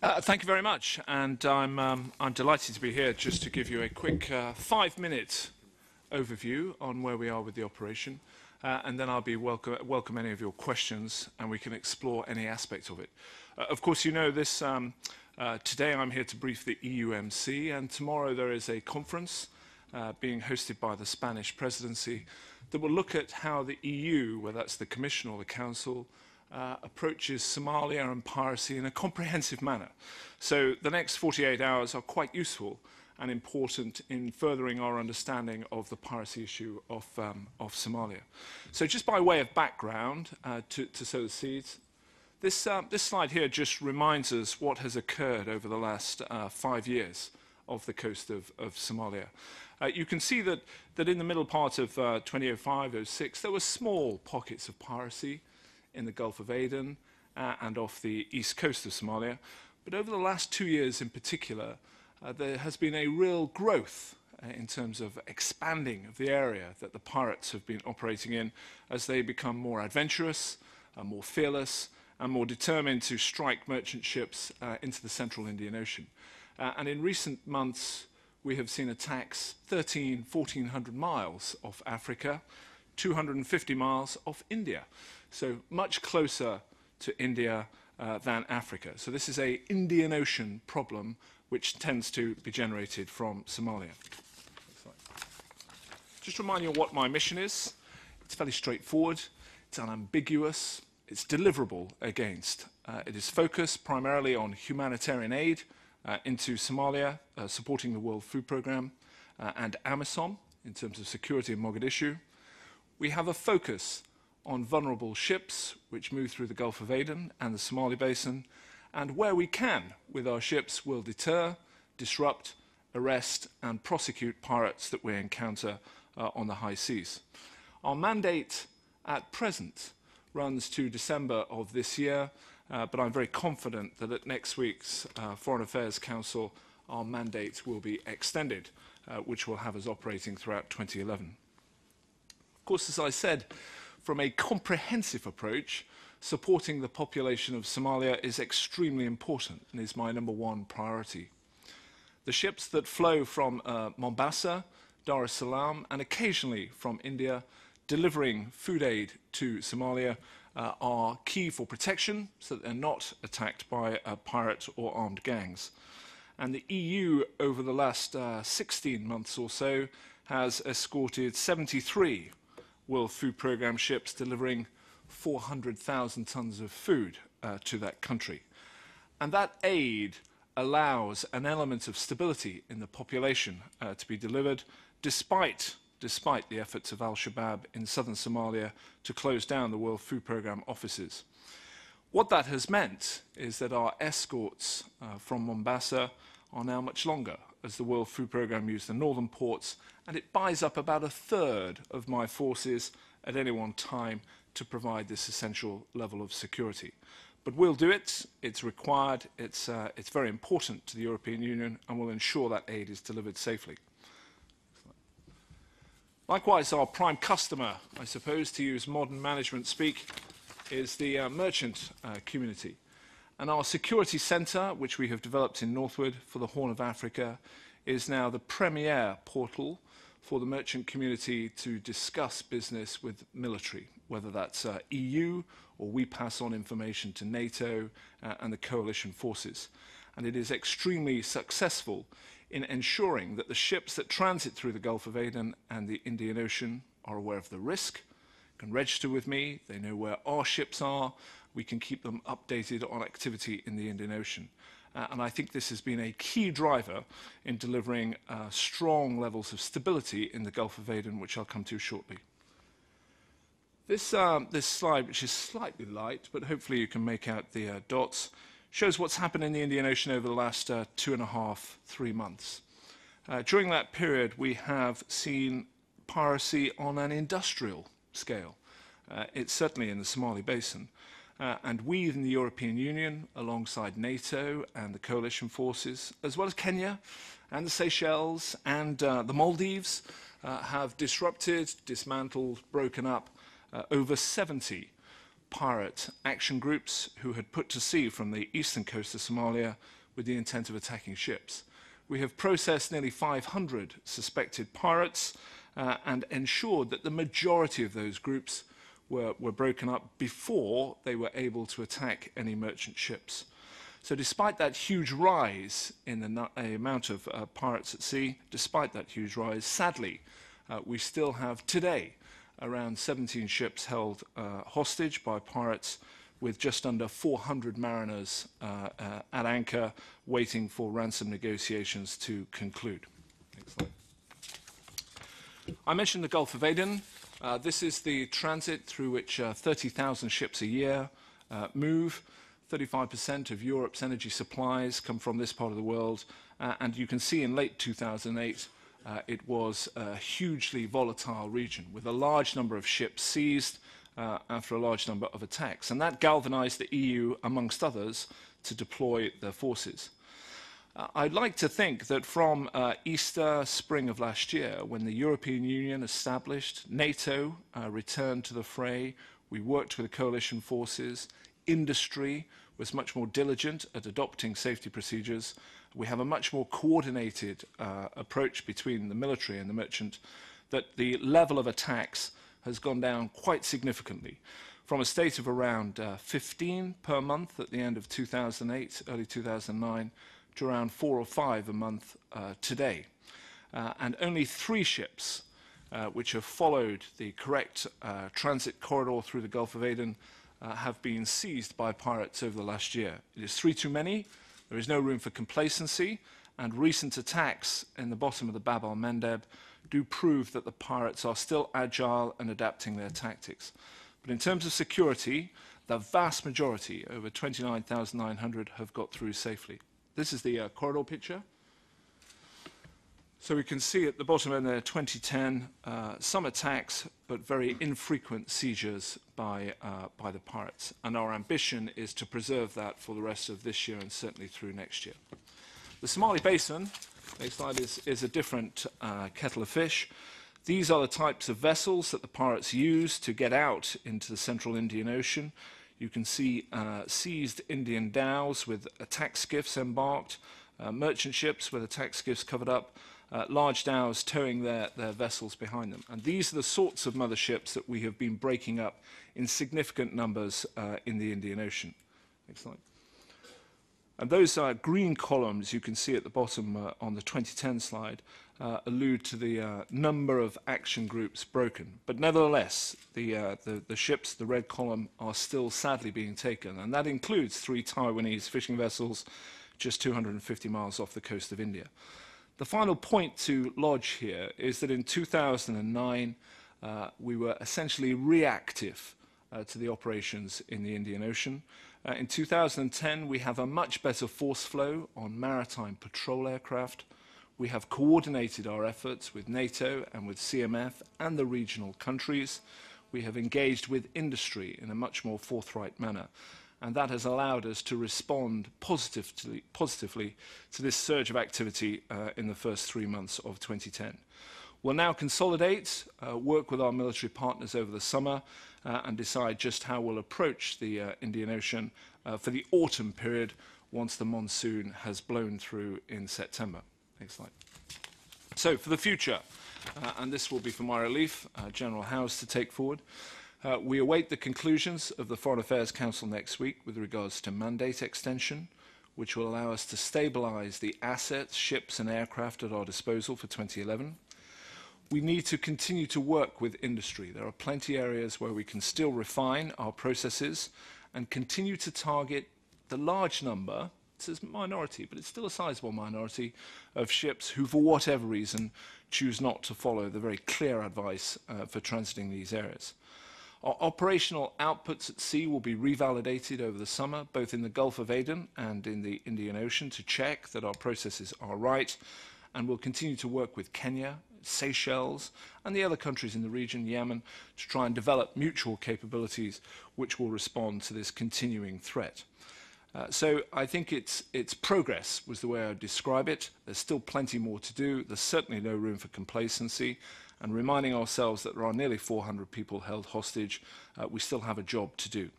Thank you very much, and I'm delighted to be here just to give you a quick 5-minute overview on where we are with the operation, and then I'll be welcome any of your questions, and we can explore any aspect of it. Of course, you know this. Today I'm here to brief the EUMC, and tomorrow there is a conference being hosted by the Spanish presidency that will look at how the EU, whether that's the Commission or the Council, approaches Somalia and piracy in a comprehensive manner. So the next 48 hours are quite useful and important in furthering our understanding of the piracy issue of Somalia. So just by way of background, to sow the seeds, this slide here just reminds us what has occurred over the last 5 years off the coast of Somalia. You can see that in the middle part of 2005-06, there were small pockets of piracy in the Gulf of Aden and off the east coast of Somalia. But over the last 2 years in particular, there has been a real growth in terms of expanding of the area that the pirates have been operating in as they become more adventurous, more fearless, and more determined to strike merchant ships into the central Indian Ocean. And in recent months, we have seen attacks 1,400 miles off Africa, 250 miles off India. So much closer to India than Africa. So this is an Indian Ocean problem which tends to be generated from Somalia. Just to remind you of what my mission is. It's fairly straightforward, it's unambiguous, it's deliverable against. It is focused primarily on humanitarian aid into Somalia, supporting the World Food Programme, and AMISOM in terms of security in Mogadishu. We have a focus on vulnerable ships which move through the Gulf of Aden and the Somali Basin, and where we can with our ships will deter, disrupt, arrest and prosecute pirates that we encounter on the high seas. Our mandate at present runs to December of this year, but I'm very confident that at next week's Foreign Affairs Council our mandate will be extended, which will have us operating throughout 2011. Of course, as I said, from a comprehensive approach, supporting the population of Somalia is extremely important and is my #1 priority. The ships that flow from Mombasa, Dar es Salaam, and occasionally from India, delivering food aid to Somalia, are key for protection so that they're not attacked by pirate or armed gangs. And the EU, over the last 16 months or so, has escorted 73 World Food Programme ships delivering 400,000 tons of food to that country. And that aid allows an element of stability in the population to be delivered despite the efforts of Al-Shabaab in southern Somalia to close down the World Food Programme offices. What that has meant is that our escorts from Mombasa are now much longer as the World Food Programme use the northern ports, and it buys up about 1/3 of my forces at any one time to provide this essential level of security. But we'll do it, it's required, it's very important to the European Union, and we'll ensure that aid is delivered safely. Likewise, our prime customer, I suppose, to use modern management speak, is the merchant community. And our security centre, which we have developed in Northwood for the Horn of Africa, is now the premier portal for the merchant community to discuss business with military, whether that's EU or we pass on information to NATO and the coalition forces. And it is extremely successful in ensuring that the ships that transit through the Gulf of Aden and the Indian Ocean are aware of the risk, can register with me, they know where our ships are, we can keep them updated on activity in the Indian Ocean. And I think this has been a key driver in delivering strong levels of stability in the Gulf of Aden, which I'll come to shortly. This slide, which is slightly light, but hopefully you can make out the dots, shows what's happened in the Indian Ocean over the last 2.5, 3 months. During that period, we have seen piracy on an industrial scale. It's certainly in the Somali Basin. And we in the European Union, alongside NATO and the coalition forces, as well as Kenya and the Seychelles and the Maldives, have disrupted, dismantled, broken up over 70 pirate action groups who had put to sea from the eastern coast of Somalia with the intent of attacking ships. We have processed nearly 500 suspected pirates and ensured that the majority of those groups were broken up before they were able to attack any merchant ships. So despite that huge rise in the amount of pirates at sea, despite that huge rise, sadly, we still have today around 17 ships held hostage by pirates, with just under 400 mariners at anchor waiting for ransom negotiations to conclude. Next slide. I mentioned the Gulf of Aden. This is the transit through which 30,000 ships a year move. 35% of Europe's energy supplies come from this part of the world. And you can see in late 2008, it was a hugely volatile region with a large number of ships seized after a large number of attacks. And that galvanized the EU, amongst others, to deploy their forces. I'd like to think that from Easter, spring of last year, when the European Union established, NATO returned to the fray, we worked with the coalition forces, industry was much more diligent at adopting safety procedures. We have a much more coordinated approach between the military and the merchant, that the level of attacks has gone down quite significantly from a state of around 15 per month at the end of 2008, early 2009, to around 4 or 5 a month today. And only 3 ships which have followed the correct transit corridor through the Gulf of Aden have been seized by pirates over the last year. It is 3 too many. There is no room for complacency, and recent attacks in the bottom of the Bab al-Mandeb do prove that the pirates are still agile and adapting their tactics. But in terms of security, the vast majority, over 29,900, have got through safely. This is the corridor picture. So we can see at the bottom end there, 2010, some attacks, but very infrequent seizures by the pirates. And our ambition is to preserve that for the rest of this year and certainly through next year. The Somali Basin, next slide, is a different kettle of fish. These are the types of vessels that the pirates use to get out into the central Indian Ocean. You can see seized Indian dhows with attack skiffs embarked, merchant ships with attack skiffs covered up, large dhows towing their vessels behind them. And these are the sorts of motherships that we have been breaking up in significant numbers in the Indian Ocean. Next slide. And those green columns you can see at the bottom on the 2010 slide allude to the number of action groups broken. But nevertheless, the ships, the red column, are still sadly being taken. And that includes 3 Taiwanese fishing vessels just 250 miles off the coast of India. The final point to lodge here is that in 2009, we were essentially reactive to the operations in the Indian Ocean. In 2010, we have a much better force flow on maritime patrol aircraft. We have coordinated our efforts with NATO and with CMF and the regional countries. We have engaged with industry in a much more forthright manner. And that has allowed us to respond positively to this surge of activity in the first 3 months of 2010. We'll now consolidate, work with our military partners over the summer, and decide just how we'll approach the Indian Ocean for the autumn period once the monsoon has blown through in September. Next slide. So for the future, and this will be for my relief, General Howes to take forward. We await the conclusions of the Foreign Affairs Council next week with regards to mandate extension, which will allow us to stabilise the assets, ships and aircraft at our disposal for 2011. We need to continue to work with industry. There are plenty of areas where we can still refine our processes and continue to target the large number, it's a minority, but it's still a sizable minority, of ships who, for whatever reason, choose not to follow the very clear advice for transiting these areas. Our operational outputs at sea will be revalidated over the summer, both in the Gulf of Aden and in the Indian Ocean, to check that our processes are right. And we'll continue to work with Kenya, Seychelles, and the other countries in the region, Yemen, to try and develop mutual capabilities which will respond to this continuing threat. So I think it's progress was the way I would describe it. There's still plenty more to do. There's certainly no room for complacency. And reminding ourselves that there are nearly 400 people held hostage, we still have a job to do.